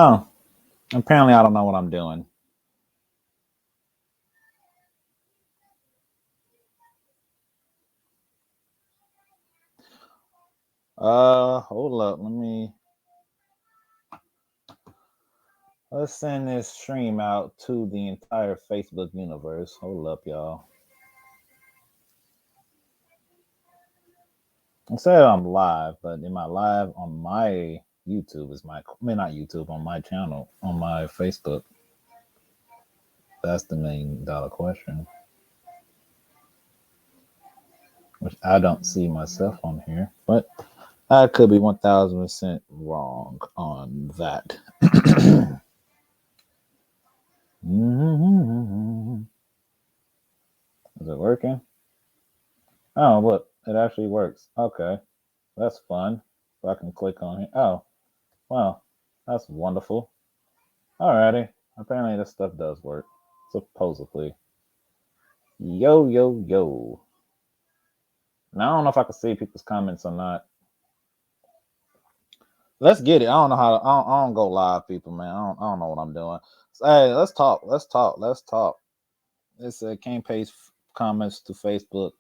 Oh, apparently I don't know what I'm doing. Hold up. Let's send this stream out to the entire Facebook universe. Hold up, y'all. I said I'm live, but am I live on my YouTube? Not YouTube, on my channel, on my Facebook? That's the $1 million question. Which I don't see myself on here, but I could be 1000% wrong on that. Is it working? Oh, look, it actually works. Okay, that's fun. So I can click on it. Oh, wow, that's wonderful. Alrighty. Apparently, this stuff does work. Supposedly. Yo, yo, yo. Now, I don't know if I can see people's comments or not. Let's get it. I don't know how to. I don't go live, people, man. I don't know what I'm doing. So, hey, let's talk. Let's talk. Let's talk. It's a can't paste comments to Facebook.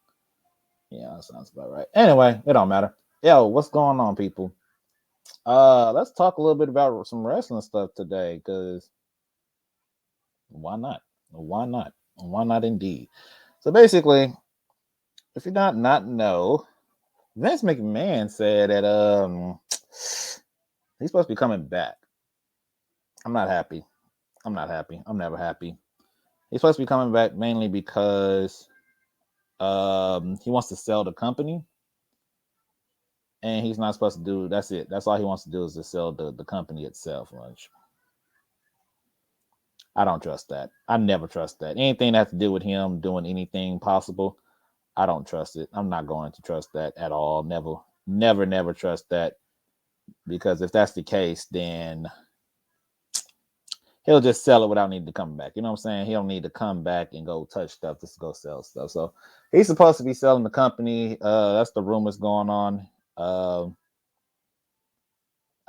Yeah, that sounds about right. Anyway, it don't matter. Yo, what's going on, people? Let's talk a little bit about some wrestling stuff today, because why not? Why not? Why not indeed? So basically, if you not know, Vince McMahon said that he's supposed to be coming back. I'm not happy. I'm not happy. I'm never happy. He's supposed to be coming back mainly because he wants to sell the company, and he's not supposed to do. That's it. That's all he wants to do is to sell the company itself. Which I don't trust that. I never trust that. Anything that has to do with him doing anything possible, I don't trust it. I'm not going to trust that at all. Never, never, never trust that, because if that's the case, then he'll just sell it without needing to come back. You know what I'm saying? He don't need to come back and go touch stuff just to go sell stuff. So he's supposed to be selling the company. That's the rumors going on. I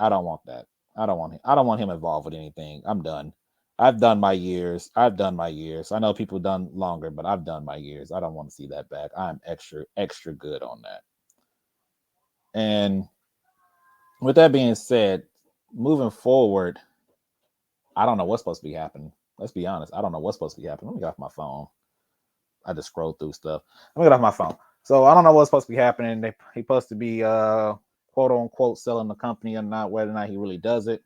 don't want that. I don't want him involved with anything. I'm done. I've done my years. I've done my years. I know people done longer, but I've done my years. I don't want to see that back. I'm extra, extra good on that. And with that being said, moving forward, I don't know what's supposed to be happening. Let's be honest. I don't know what's supposed to be happening. Let me get off my phone. I just scroll through stuff. Let me get off my phone. So I don't know what's supposed to be happening. He's supposed to be quote unquote selling the company or not, whether or not he really does it.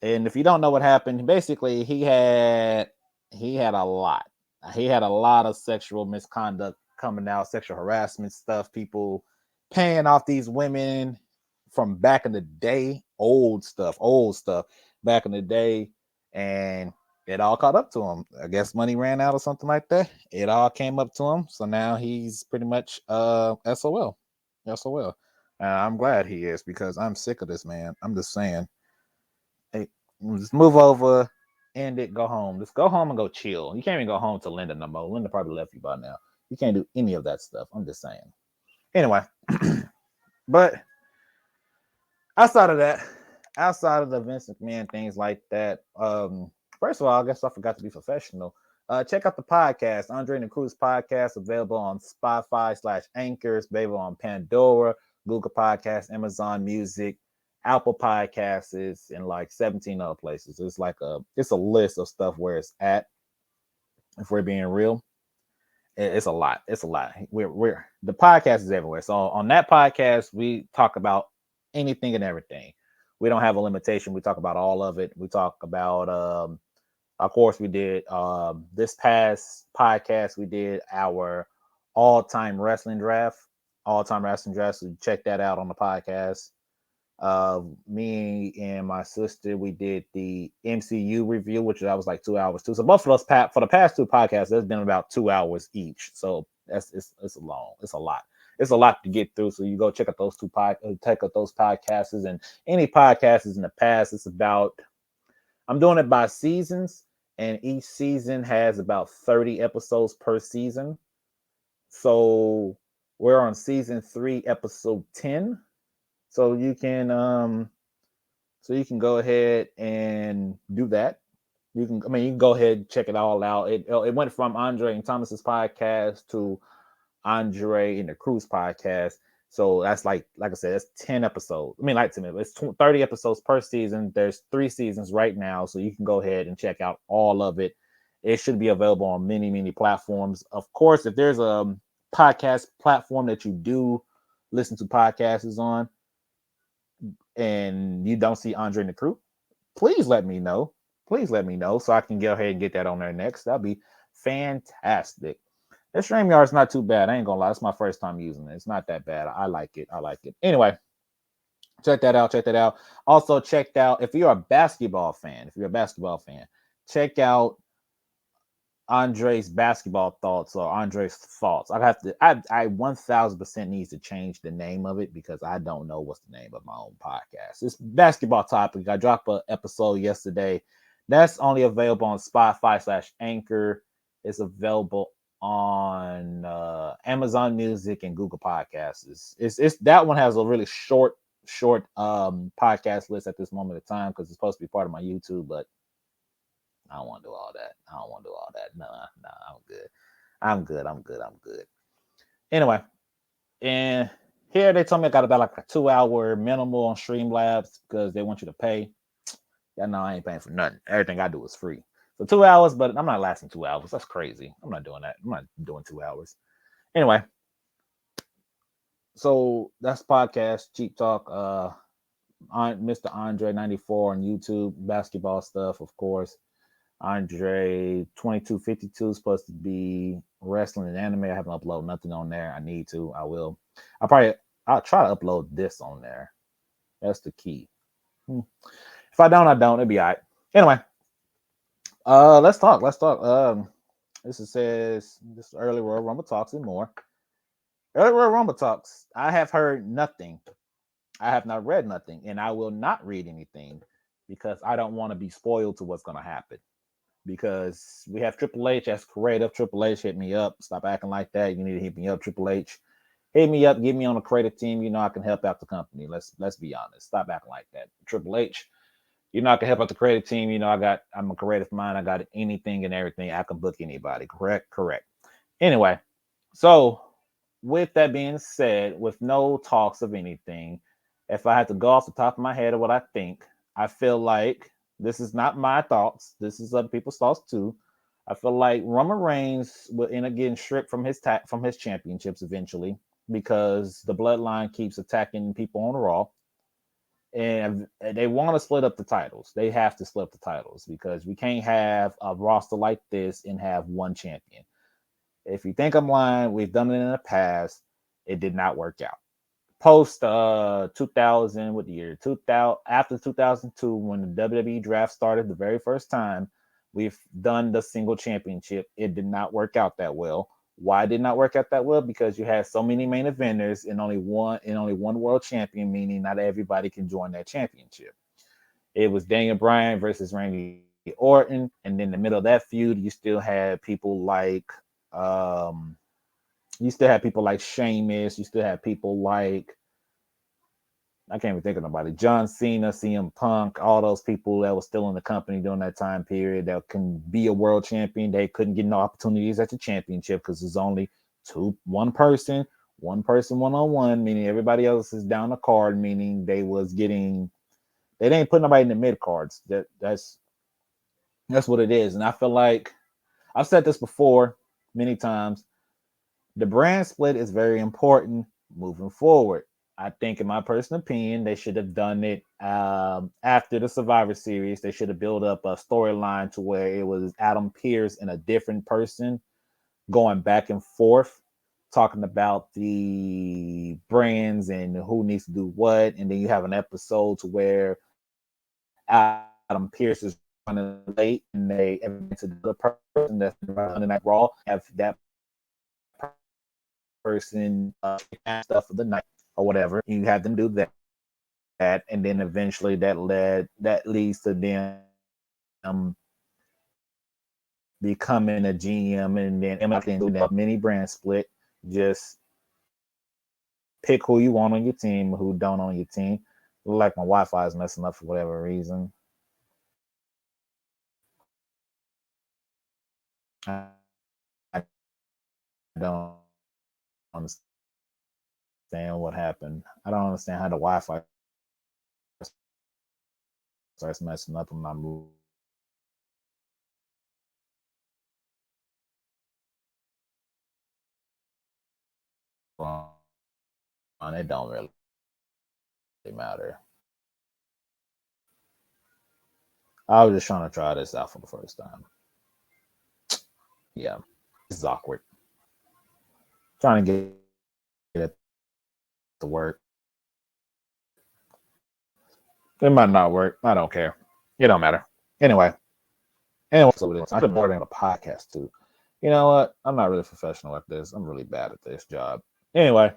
And if you don't know what happened, basically he had a lot. He had a lot of sexual misconduct coming out, sexual harassment stuff, people paying off these women from back in the day, old stuff back in the day, and it all caught up to him. I guess money ran out or something like that. It all came up to him, so now he's pretty much SOL. SOL. I'm glad he is, because I'm sick of this man. I'm just saying, hey, just move over, end it, go home. Just go home and go chill. You can't even go home to Linda no more. Linda probably left you by now. You can't do any of that stuff. I'm just saying. Anyway, but outside of that, outside of the Vince McMahon things like that, first of all, I guess I forgot to be professional. Check out the podcast, Andre and the Cruz podcast, available on Spotify/Anchors, available on Pandora, Google Podcasts, Amazon Music, Apple Podcasts, and like 17 other places. It's a list of stuff where it's at. If we're being real, it's a lot. It's a lot. We're the podcast is everywhere. So on that podcast, we talk about anything and everything. We don't have a limitation. We talk about all of it. We talk about of course, we did this past podcast. We did our all-time wrestling draft. All-time wrestling draft. So check that out on the podcast. Me and my sister, we did the MCU review, which that was like 2 hours too. So both of us, for the past two podcasts, there's been about 2 hours each. So it's a long, it's a lot. It's a lot to get through. So you go check out those check out those podcasts, and any podcasts in the past. It's about, I'm doing it by seasons, and each season has about 30 episodes per season. So we're on season 3, episode 10. So you can So you can go ahead and do that. You can go ahead and check it all out. It went from Andre and Thomas's podcast to Andre and the Cruise podcast. So that's like I said, that's 10 episodes. I mean, like 10 minutes. It's 30 episodes per season. There's 3 seasons right now. So you can go ahead and check out all of it. It should be available on many, many platforms. Of course, if there's a podcast platform that you do listen to podcasts on and you don't see Andre and the Crew, please let me know. Please let me know so I can go ahead and get that on there next. That'd be fantastic. That StreamYard is not too bad. I ain't gonna lie. It's my first time using it. It's not that bad. I like it. I like it. Anyway, check that out. Check that out. Also, checked out if you're a basketball fan. If you're a basketball fan, check out Andre's basketball thoughts or Andre's thoughts. I have to. I 1000% needs to change the name of it because I don't know what's the name of my own podcast. It's basketball topic. I dropped an episode yesterday. That's only available on Spotify/Anchor. It's available on Amazon Music and Google Podcasts. It's that one has a really short podcast list at this moment of time because it's supposed to be part of my YouTube, but I don't want to do all that. I don't want to do all that. No, I'm good. I'm good. Anyway, and here they told me I got about like a 2-hour minimal on Streamlabs because they want you to pay. Yeah, no, I ain't paying for nothing. Everything I do is free. So 2 hours, but I'm not lasting 2 hours. That's crazy. I'm not doing that. I'm not doing 2 hours. Anyway, so that's podcast Cheap Talk. Mr. Andre 94 on YouTube, basketball stuff, of course. Andre 2252 is supposed to be wrestling and anime. I haven't uploaded nothing on there. I need to. I will. I'll try to upload this on there. That's the key. If I don't, I don't. It'll be all right. Anyway, let's talk. This says this Early Royal Rumble Talks and more. Early Royal Rumble Talks. I have heard nothing. I have not read nothing, and I will not read anything because I don't want to be spoiled to what's going to happen. Because we have Triple H as creative. Triple H, hit me up. Stop acting like that. You need to hit me up, Triple H. Hit me up. Get me on the creative team. You know I can help out the company. Let's be honest. Stop acting like that, Triple H. You know I can help out the creative team. You know I'm a creative mind. I got anything and everything. I can book anybody. Correct. Anyway, so with that being said, with no talks of anything, if I had to go off the top of my head of what I think, I feel like this is not my thoughts. This is other people's thoughts too. I feel like Roman Reigns will end up getting stripped from his championships eventually because the bloodline keeps attacking people on Raw. And they want to split up the titles. They have to split up the titles because we can't have a roster like this and have one champion. If you think I'm lying, we've done it in the past. It did not work out. Post 2000, what the year 2000, after 2002, when the WWE draft started the very first time, we've done the single championship. It did not work out that well. Why did not work out that well? Because you had so many main eventers and only one world champion, meaning not everybody can join that championship. It was Daniel Bryan versus Randy Orton, and in the middle of that feud, you still had people like Sheamus. You still have people like, I can't even think of nobody. John Cena, CM Punk, all those people that were still in the company during that time period that can be a world champion. They couldn't get no opportunities at the championship because there's only one person one-on-one, meaning everybody else is down the card, meaning they didn't put nobody in the mid cards. That's what it is. And I feel like I've said this before many times. The brand split is very important moving forward. I think, in my personal opinion, they should have done it after the Survivor Series. They should have built up a storyline to where it was Adam Pearce and a different person going back and forth, talking about the brands and who needs to do what. And then you have an episode to where Adam Pearce is running late and they to the person that's running that Raw, have that person stuff for the night or whatever. You have them do that, and then eventually that leads to them becoming a GM, and then do that mini brand split. Just pick who you want on your team, who don't on your team. Like my Wi-Fi is messing up for whatever reason. I don't understand what happened. I don't understand how the Wi-Fi starts messing up when I move on. It don't really matter. I was just trying to try this out for the first time. Yeah, this is awkward. Trying to get it to work. It might not work. I don't care. It don't matter. Anyway, so I could more than a podcast too. You know what? I'm not really professional at this. I'm really bad at this job. Anyway,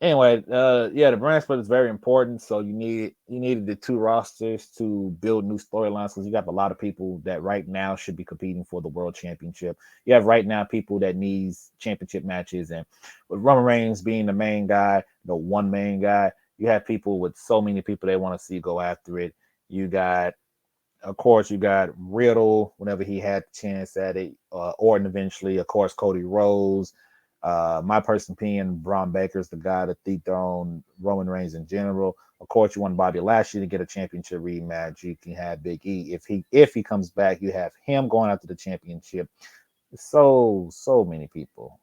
yeah, the brand split is very important. So you needed the two rosters to build new storylines because you got a lot of people that right now should be competing for the world championship. You have right now people that needs championship matches, and with Roman Reigns being the main guy, the one main guy, you have people with so many people they want to see go after it. You got, of course, you got Riddle whenever he had the chance at it, Orton eventually, of course, Cody Rhodes. My person opinion, Braun Baker's the guy that dethroned Roman Reigns in general. Of course, you want Bobby Lashley to get a championship rematch. You can have Big E if he comes back. You have him going after the championship. So many people,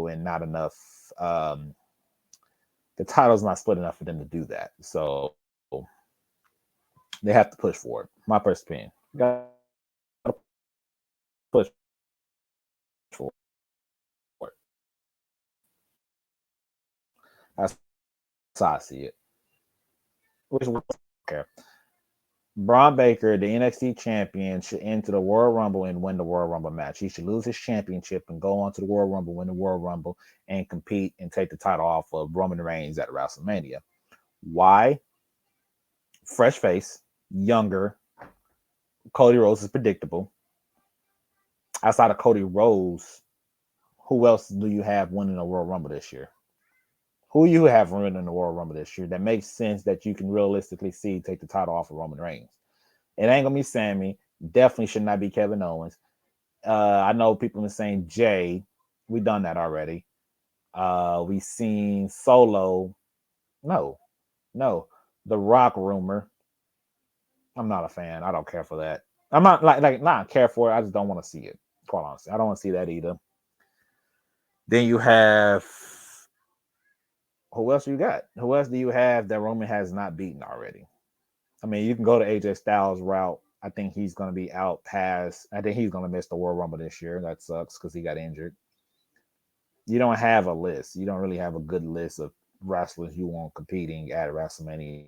and not enough. The title's not split enough for them to do that. So they have to push for it. My personal opinion. Got to push for it. That's how I see it. Which okay. Braun Baker, the NXT champion, should enter the Royal Rumble and win the Royal Rumble match. He should lose his championship and go on to the Royal Rumble, win the Royal Rumble, and compete and take the title off of Roman Reigns at WrestleMania. Why? Fresh face, younger. Cody Rhodes is predictable. Outside of Cody Rhodes, who else do you have winning the Royal Rumble this year? Who you have winning the Royal Rumble this year that makes sense that you can realistically see take the title off of Roman Reigns? It ain't gonna be Sammy. Definitely should not be Kevin Owens. I know people are saying Jay. We done that already. We seen Solo. No, no. The Rock rumor. I'm not a fan. I don't care for that. I'm not not care for it. I just don't want to see it. Quite honestly, I don't want to see that either. Then you have, who else you got? Who else do you have that Roman has not beaten already? I mean, you can go to AJ Styles route. I think he's going to be out past. I think he's going to miss the World Rumble this year. That sucks because he got injured. You don't have a list. You don't really have a good list of wrestlers you want competing at WrestleMania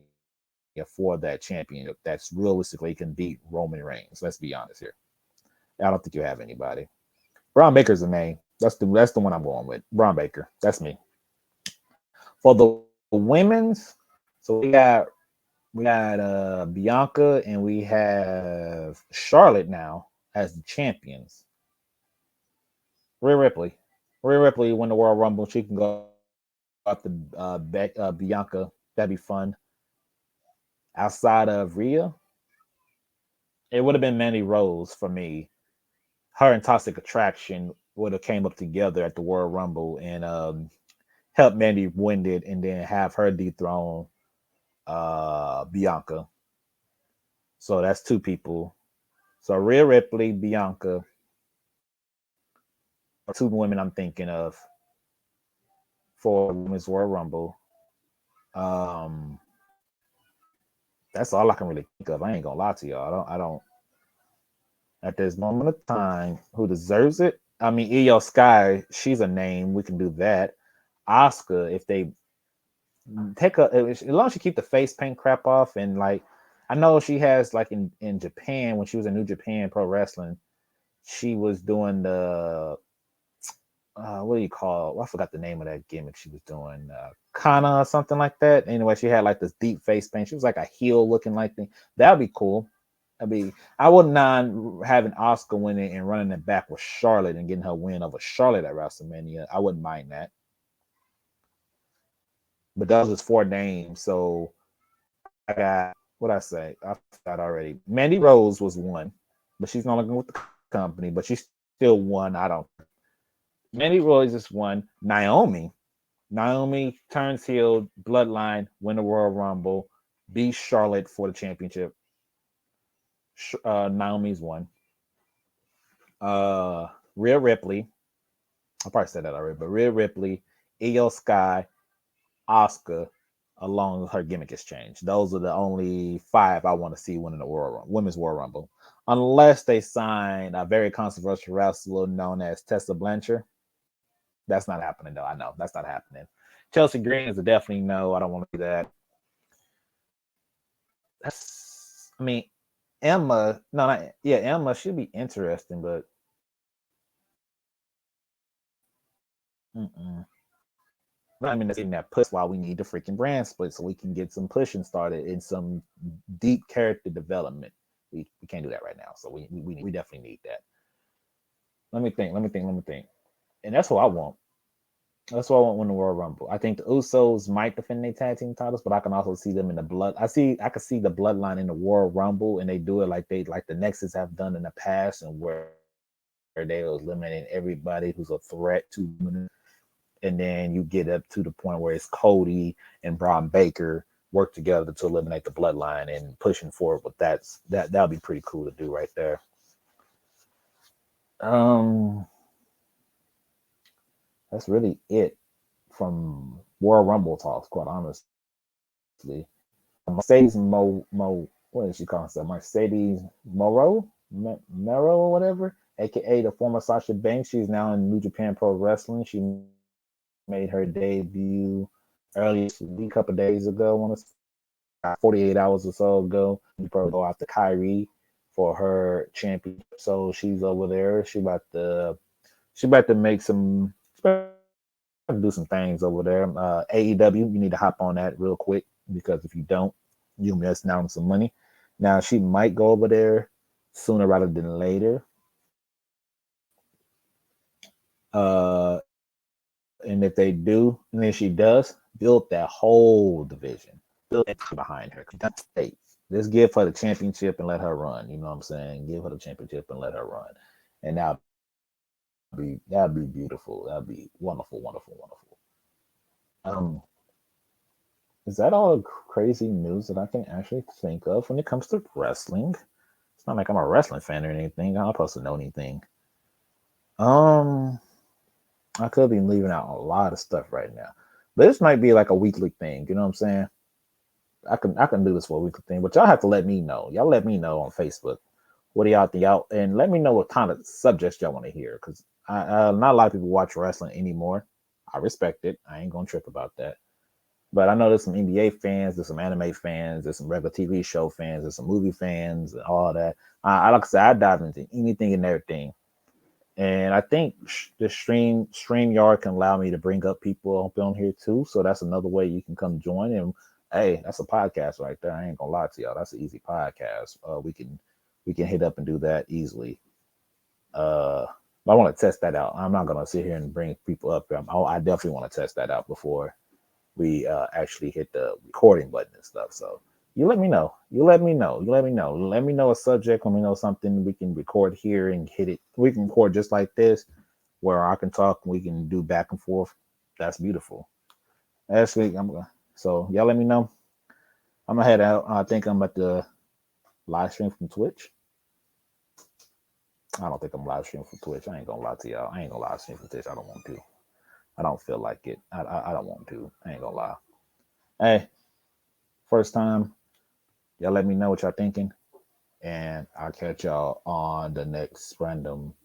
for that championship that's realistically can beat Roman Reigns. Let's be honest here. I don't think you have anybody. Braun Baker's the name. That's the one I'm going with. Braun Baker. That's me. For the women's, so we got Bianca and we have Charlotte now as the champions. Rhea Ripley. Rhea Ripley win the World Rumble. She can go up to Bianca. That'd be fun. Outside of Rhea, it would have been Mandy Rose for me. Her and Toxic Attraction would have came up together at the World Rumble and help Mandy win it, and then have her dethrone Bianca. So that's two people. So Rhea Ripley, Bianca, are two women I'm thinking of for Women's World Rumble. Um, that's all I can really think of. I ain't gonna lie to y'all. I don't at this moment of time who deserves it. I mean, Io Sky, she's a name. We can do that. Oscar, if they take a, as long as you keep the face paint crap off, and like, I know she has like in Japan when she was in New Japan Pro Wrestling, she was doing the what do you call? Well, I forgot the name of that gimmick she was doing. Kana or something like that. Anyway, she had like this deep face paint. She was like a heel looking like thing. That'd be cool. I wouldn't mind having Oscar winning and running it back with Charlotte and getting her win over Charlotte at WrestleMania. I wouldn't mind that. But those is 4 names. So I got what I say. I forgot already. Mandy Rose was one, but she's no longer with the company. But she still won. I don't. Mandy Rose is one. Naomi turns heel, bloodline, win the Royal Rumble, beat Charlotte for the championship. Naomi's one. Rhea Ripley. I probably said that already, but Rhea Ripley, Io Sky, Oscar, along with her gimmick has changed. Those are the only 5 I want to see winning the Women's Royal Rumble, unless they sign a very controversial wrestler known as Tessa Blanchard. That's not happening, though. I know that's not happening. Chelsea Green is a definitely no. I don't want to see that. I mean, Emma. No, not, yeah, Emma should be interesting, but mm-mm. But I mean, that's getting that push while we need the freaking brand split so we can get some pushing started in some deep character development. We can't do that right now, so we definitely need that. Let me think. And that's what I want. That's what I want when the World Rumble. I think the Usos might defend their tag team titles, but I can also see them in the blood. I can see the bloodline in the World Rumble, and they do it like the Nexus have done in the past, and where they was eliminating everybody who's a threat to them, and then you get up to the point where it's Cody and Braun Baker work together to eliminate the bloodline and pushing forward with that'll be pretty cool to do right there. Um, that's really it from Royal Rumble talks. Quite honestly, Mercedes what is she calling herself? Mercedes Mero or whatever, aka the former Sasha Banks. She's now in New Japan Pro Wrestling. She made her debut earlier this week, a couple days ago. I want to 48 hours or so ago. You probably go after Kyrie for her championship. So she's over there. She about to make some. She about to do some things over there. AEW, you need to hop on that real quick because if you don't, you're missing out on some money. Now she might go over there sooner rather than later. And if they do, and if she does, build that whole division, build that behind her. States. Just give her the championship and let her run. You know what I'm saying? Give her the championship and let her run, and that'd be beautiful. That'd be wonderful, wonderful. Um, is that all the crazy news that I can actually think of when it comes to wrestling? It's not like I'm a wrestling fan or anything. I'm not supposed to know anything. Um, I could be leaving out a lot of stuff right now, but this might be like a weekly thing. You know what I'm saying? I can do this for a weekly thing, but y'all have to let me know. Y'all let me know on Facebook. What do y'all think out? And let me know what kind of subjects y'all want to hear because not a lot of people watch wrestling anymore. I respect it. I ain't gonna trip about that. But I know there's some NBA fans, there's some anime fans, there's some regular TV show fans, there's some movie fans, and all that. I like I said, I dive into anything and everything. And I think the StreamYard can allow me to bring up people up on here too. So that's another way you can come join. And hey, that's a podcast right there. I ain't gonna lie to y'all. That's an easy podcast. We can hit up and do that easily. Uh, but I want to test that out. I'm not gonna sit here and bring people up. I definitely want to test that out before we actually hit the recording button and stuff. So you let me know. You let me know. You let me know. Let me know a subject. Let me know something we can record here and hit it. We can record just like this, where I can talk and we can do back and forth. That's beautiful. Actually, so y'all let me know. I'm gonna head out. I think I'm at the live stream from Twitch. I don't think I'm live streaming from Twitch. I ain't gonna lie to y'all. I ain't gonna live stream from Twitch. I don't want to. I don't feel like it. I don't want to. I ain't gonna lie. Hey, first time. Y'all let me know what y'all thinking. And I'll catch y'all on the next random